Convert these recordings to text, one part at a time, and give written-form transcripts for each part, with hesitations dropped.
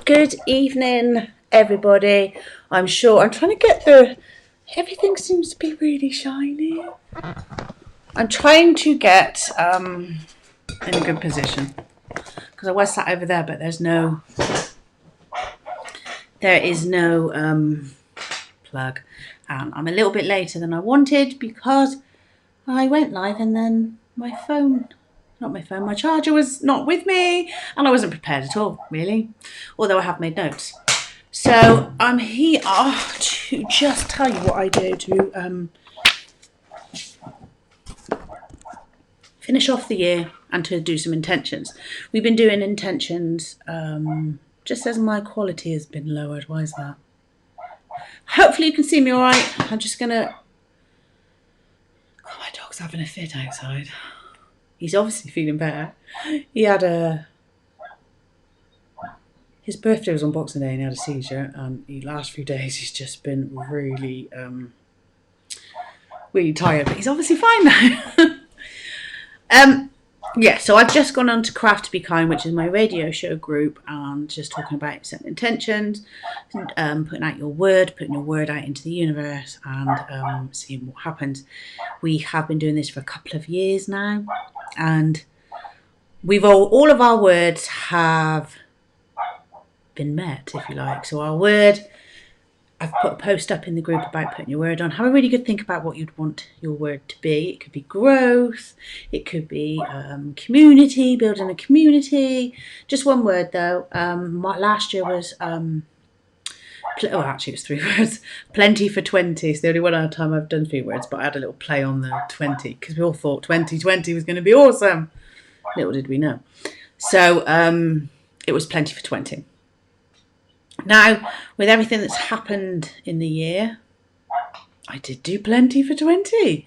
Good evening, everybody. I'm trying to get everything seems to be really shiny. I'm trying to get in a good position because I was sat over there, but there is no plug, and I'm a little bit later than I wanted because I went live and then my charger was not with me, and I wasn't prepared at all, really, although I have made notes. So I'm here to just tell you what I do to finish off the year and to do some intentions. We've been doing intentions just as my quality has been lowered. Why is that? Hopefully you can see me all right. I'm just gonna... Oh, my dog's having a fit outside. He's obviously feeling better. He had his birthday was on Boxing Day and he had a seizure, and the last few days he's just been really really tired, but he's obviously fine now. Yeah, so I've just gone on to Craft to Be Kind, which is my radio show group, and just talking about setting intentions, putting out your word, putting your word out into the universe, and seeing what happens. We have been doing this for a couple of years now, and all of our words have been met, if you like. So our word, I've put a post up in the group about putting your word on. Have a really good think about what you'd want your word to be. It could be growth, it could be community, building a community. Just one word though. Last year was actually it was 3 words. Plenty for 20. It's the only one other time I've done 3 words, but I had a little play on the 20 because we all thought 2020 was going to be awesome. Little did we know. So it was plenty for 20. Now, with everything that's happened in the year, I did do plenty for 20.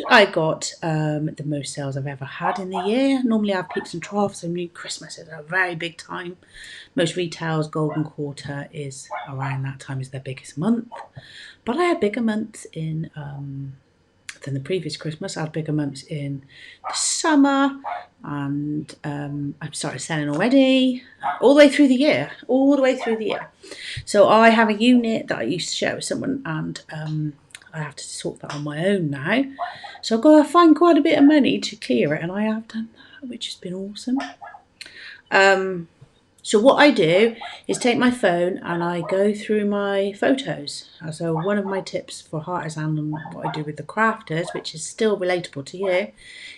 I got the most sales I've ever had in the year. Normally I have peaks and troughs, and Christmas is a very big time. Most retail's golden quarter is around that time, is their biggest month. But I had bigger months in than the previous Christmas. I had bigger months in the summer, and I've started selling already all the way through the year. So I have a unit that I used to share with someone, and I have to sort that on my own now. So I've got to find quite a bit of money to clear it, and I have done that, which has been awesome. So what I do is take my phone and I go through my photos. So one of my tips for Artisan and what I do with the crafters, which is still relatable to you,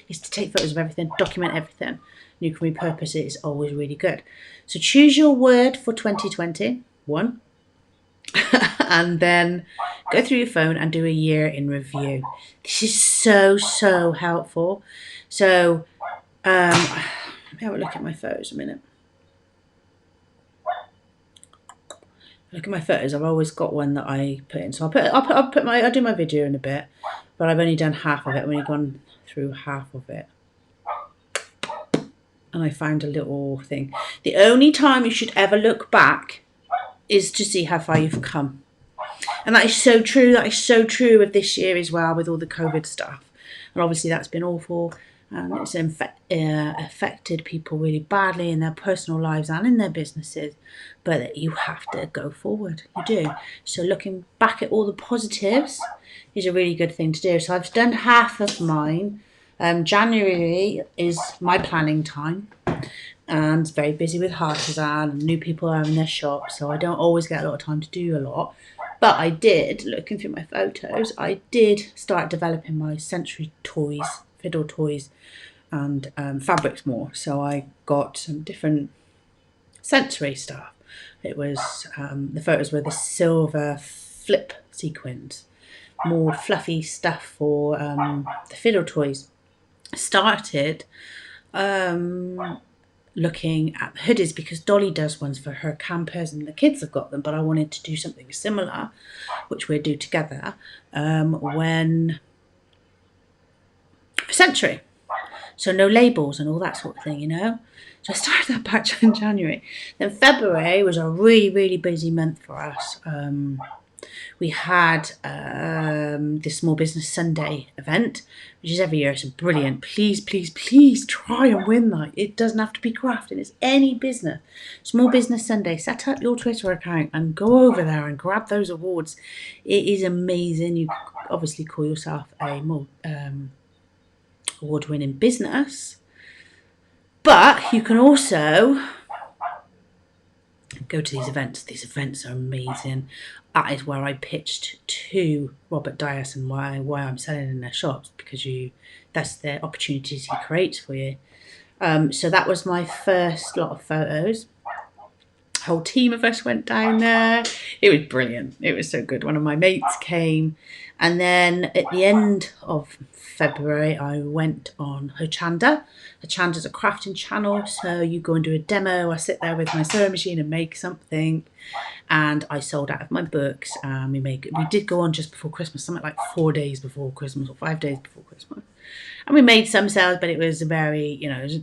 is to take photos of everything, document everything. You can repurpose it. It's always really good. So choose your word for 2021 and then go through your phone and do a year in review. This is so helpful. So let me have a look at my photos a minute. Look at my photos. I've always got one that I put in. So I'll do my video in a bit, but I've only done half of it. I've only gone through half of it. And I found a little thing. The only time you should ever look back is to see how far you've come. And that is so true. That is so true of this year as well, with all the COVID stuff. And obviously that's been awful. And it's affected people really badly in their personal lives and in their businesses. But you have to go forward. You do. So looking back at all the positives is a really good thing to do. So I've done half of mine. January is my planning time. And it's very busy with Artisan, and new people are in their shop. So I don't always get a lot of time to do a lot. But I did, looking through my photos, I did start developing my sensory toys, fiddle toys, and fabrics more. So I got some different sensory stuff. It was, the photos were the silver flip sequins, more fluffy stuff for the fiddle toys. Started looking at the hoodies because Dolly does ones for her campers and the kids have got them, but I wanted to do something similar, which we'll do together when Century. So no labels and all that sort of thing, you know. So I started that batch in January. Then February was a really busy month for us. We had the Small Business Sunday event, which is every year. It's brilliant. Please, please, please try and win that. It doesn't have to be crafting. It's any business. Small Business Sunday. Set up your Twitter account and go over there and grab those awards. It is amazing. You obviously call yourself a award-winning business, but you can also go to these events. These events are amazing. That is where I pitched to Robert Dias and why I'm selling in their shops, because that's the opportunities he creates for you. So that was my first lot of photos. A whole team of us went down there. It was brilliant. It was so good. One of my mates came, and then at the end of February I went on Hochanda. Hochanda's a crafting channel, so you go and do a demo. I sit there with my sewing machine and make something, and I sold out of my books. We did go on just before Christmas, something like 4 days before Christmas or 5 days before Christmas, and we made some sales, but it was very, I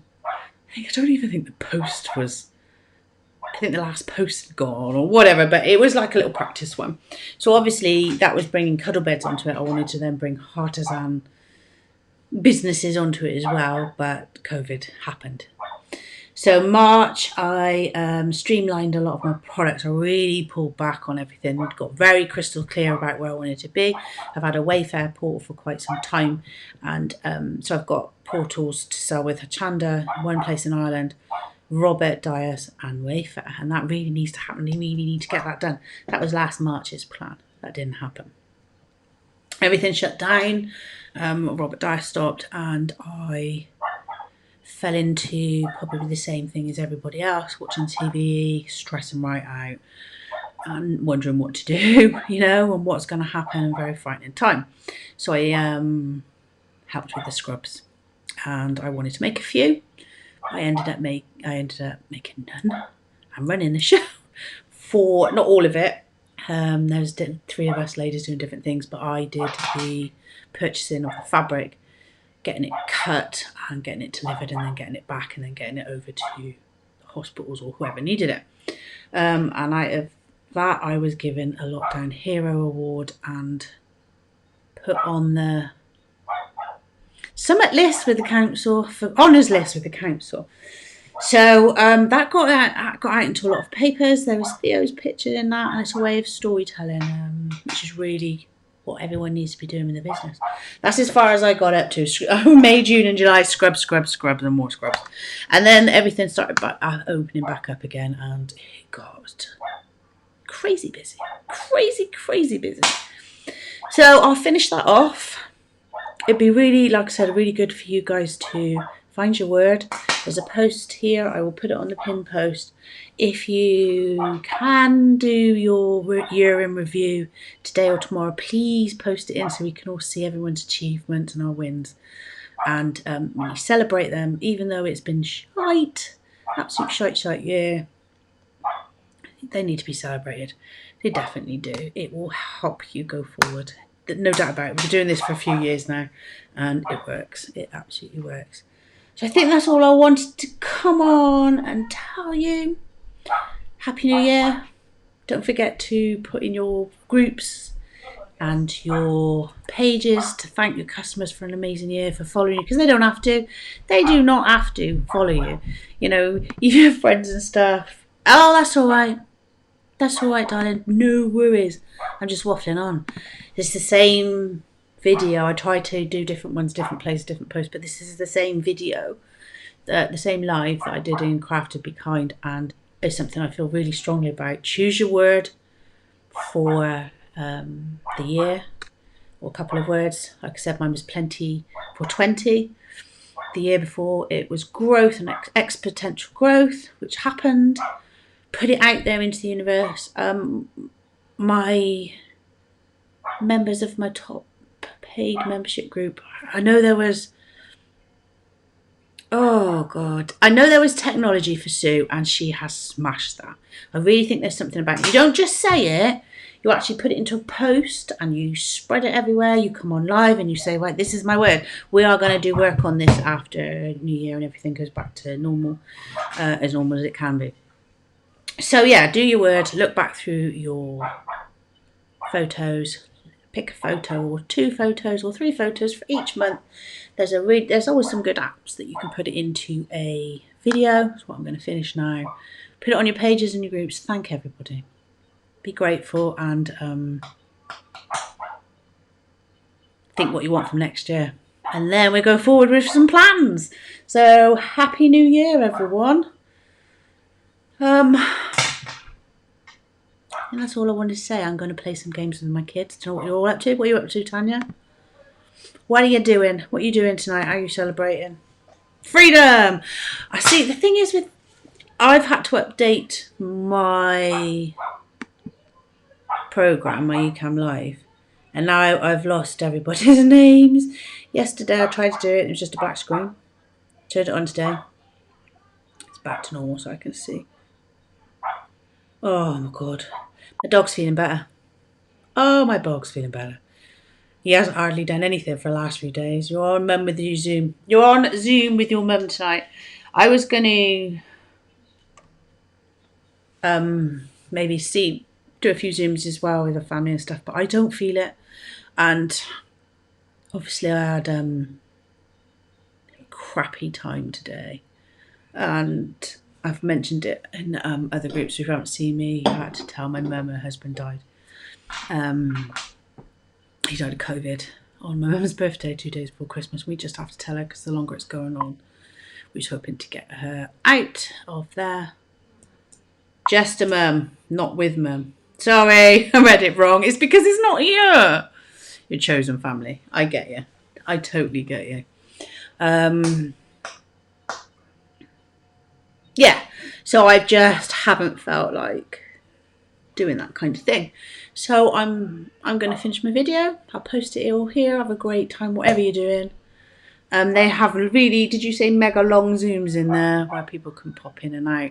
don't even think the post was, I think the last post had gone or whatever, but it was like a little practice one. So obviously that was bringing cuddle beds onto it. I wanted to then bring artisan businesses onto it as well, but COVID happened. So March, I streamlined a lot of my products. I really pulled back on everything. Got very crystal clear about where I wanted to be. I've had a Wayfair portal for quite some time, and so I've got portals to sell with Hochanda, one place in Ireland, Robert Dias and Wayfair, and that really needs to happen. You really need to get that done. That was last March's plan. That didn't happen. Everything shut down. Robert Dias stopped, and I fell into probably the same thing as everybody else, watching TV, stressing right out, and wondering what to do, and what's going to happen, and very frightening time. So I helped with the scrubs, and I wanted to make a few. I ended up making none and running the show for not all of it. There was 3 of us ladies doing different things, but I did the purchasing of the fabric, getting it cut and getting it delivered, and then getting it back, and then getting it over to the hospitals or whoever needed it. And out of that, I was given a Lockdown Hero Award and put on the summit list with the council, for honours list with the council. So that got out into a lot of papers. There was Theo's picture in that, and it's a way of storytelling, which is really what everyone needs to be doing in the business. That's as far as I got up to. May, June and July, scrubs and more scrubs. And then everything started opening back up again, and it got crazy busy. Crazy busy. So I'll finish that off. It'd be really, like I said, really good for you guys to find your word. There's a post here. I will put it on the pin post. If you can do your year in review today or tomorrow, please post it in so we can all see everyone's achievements and our wins. And when you celebrate them, even though it's been absolute shite year, they need to be celebrated. They definitely do. It will help you go forward. No doubt about it. We've been doing this for a few years now, and it works. It absolutely works. So I think that's all I wanted to come on and tell you. Happy New Year. Don't forget to put in your groups and your pages to thank your customers for an amazing year, for following you, because they don't have to. They do not have to follow you. Your friends and stuff. Oh, that's all right. That's all right, darling. No worries. I'm just waffling on. It's the same video. I try to do different ones, different places, different posts, but this is the same video, the same live that I did in Craft to Be Kind, and it's something I feel really strongly about. Choose your word for the year, or a couple of words. Like I said, mine was plenty for 20. The year before, it was growth and exponential growth, which happened. Put it out there into the universe. My members of my top paid membership group, I know there was technology for Sue, and she has smashed that. I really think there's something about it. You don't just say it, you actually put it into a post and you spread it everywhere. You come on live and you say, right, this is my word. We are going to do work on this after New Year and everything goes back to normal, as normal as it can be. So yeah, do your word, look back through your photos. Pick a photo or 2 photos or 3 photos for each month. There's always some good apps that you can put it into a video. That's what I'm going to finish now. Put it on your pages and your groups. Thank everybody. Be grateful and think what you want from next year. And then we go forward with some plans. So Happy New Year, everyone. And that's all I wanted to say. I'm going to play some games with my kids. Do you know what you're all up to? What are you up to, Tanya? What are you doing? What are you doing tonight? How are you celebrating? Freedom! I see, the thing is I've had to update my programme, my Ecam Live. And now I've lost everybody's names. Yesterday I tried to do it. It was just a black screen. Turned it on today. It's back to normal so I can see. Oh my God. My dog's feeling better. Oh, my dog's feeling better. He hasn't hardly done anything for the last few days. You're on Mum with your Zoom. You're on Zoom with your mum tonight. I was going to maybe do a few Zooms as well with the family and stuff, but I don't feel it. And obviously I had a crappy time today. And I've mentioned it in other groups. If you haven't seen me, I had to tell my mum her husband died. He died of COVID on my mum's birthday 2 days before Christmas. We just have to tell her because the longer it's going on, we're hoping to get her out of there. Just a mum, not with mum. Sorry, I read it wrong. It's because it's not here. Your chosen family. I get you. I totally get you. Yeah, so I just haven't felt like doing that kind of thing. So I'm going to finish my video. I'll post it all here. Have a great time, whatever you're doing. They have really, did you say mega long Zooms in there where people can pop in and out?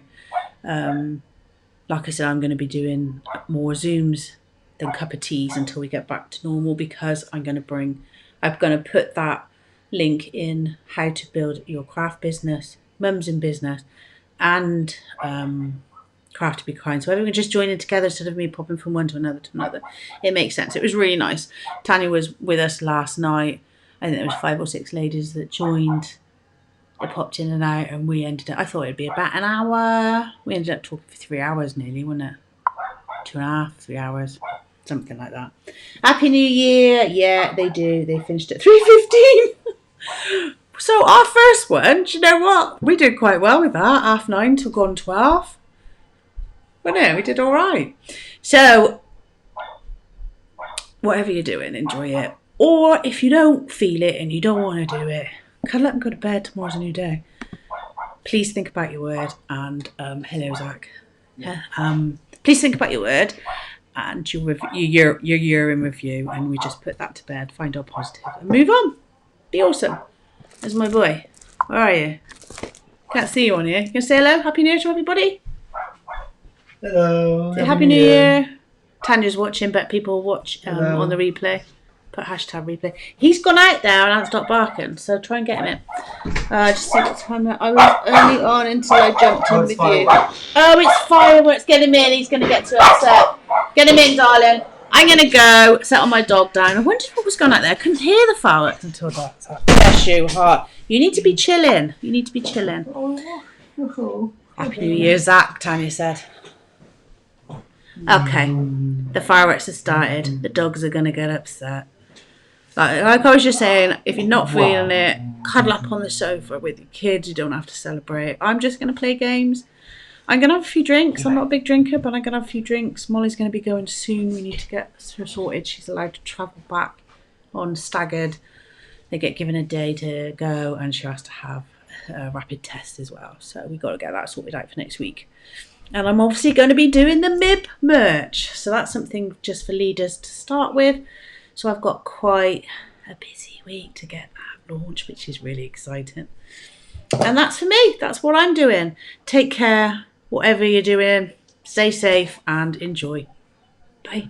Like I said, I'm going to be doing more Zooms than cup of teas until we get back to normal, because I'm going to put that link in how to build your craft business, mums in business, and craft to be kind. So everyone just joining together instead of me popping from one to another. It makes sense. It was really nice. Tanya was with us last night. I think there was 5 or 6 ladies that joined. They popped in and out, and we ended up, I thought it'd be about an hour. We ended up talking for 3 hours nearly, wasn't it? 2.5, 3 hours, something like that. Happy New Year. Yeah, they do. They finished at 3:15. So our first one, do you know what? We did quite well with that. 9:30 till gone 12. But no, we did all right. So whatever you're doing, enjoy it. Or if you don't feel it and you don't want to do it, cuddle up and go to bed. Tomorrow's a new day. Please think about your word. And hello, Zach. Yeah. Please think about your word and your year in review. And we just put that to bed. Find our positive and move on. Be awesome. There's my boy. Where are you? Can't see you on here. You can say hello. Happy New Year to everybody. Hello. Say Happy New Year. Tanya's watching, but people watch on the replay. Put hashtag replay. He's gone out there and hasn't stopped barking, so try and get him in. Just see what time I was only on until I jumped in with you. Oh, it's fireworks. Get him in. He's going to get too upset. Get him in, darling. I'm going to go settle my dog down. I wondered what was going on out there. I couldn't hear the fireworks until that. Bless you, heart. You need to be chilling. You need to be chilling. Happy New Year, Zach, Tanya said. Okay. The fireworks have started. The dogs are going to get upset. Like I was just saying, if you're not feeling it, cuddle up on the sofa with your kids. You don't have to celebrate. I'm just going to play games. I'm going to have a few drinks. I'm not a big drinker, but I'm going to have a few drinks. Molly's going to be going soon. We need to get her sorted. She's allowed to travel back on staggered. They get given a day to go, and she has to have a rapid test as well. So we've got to get that sorted out for next week. And I'm obviously going to be doing the MIB merch. So that's something just for leaders to start with. So I've got quite a busy week to get that launched, which is really exciting. And that's for me. That's what I'm doing. Take care. Whatever you're doing, stay safe and enjoy. Bye.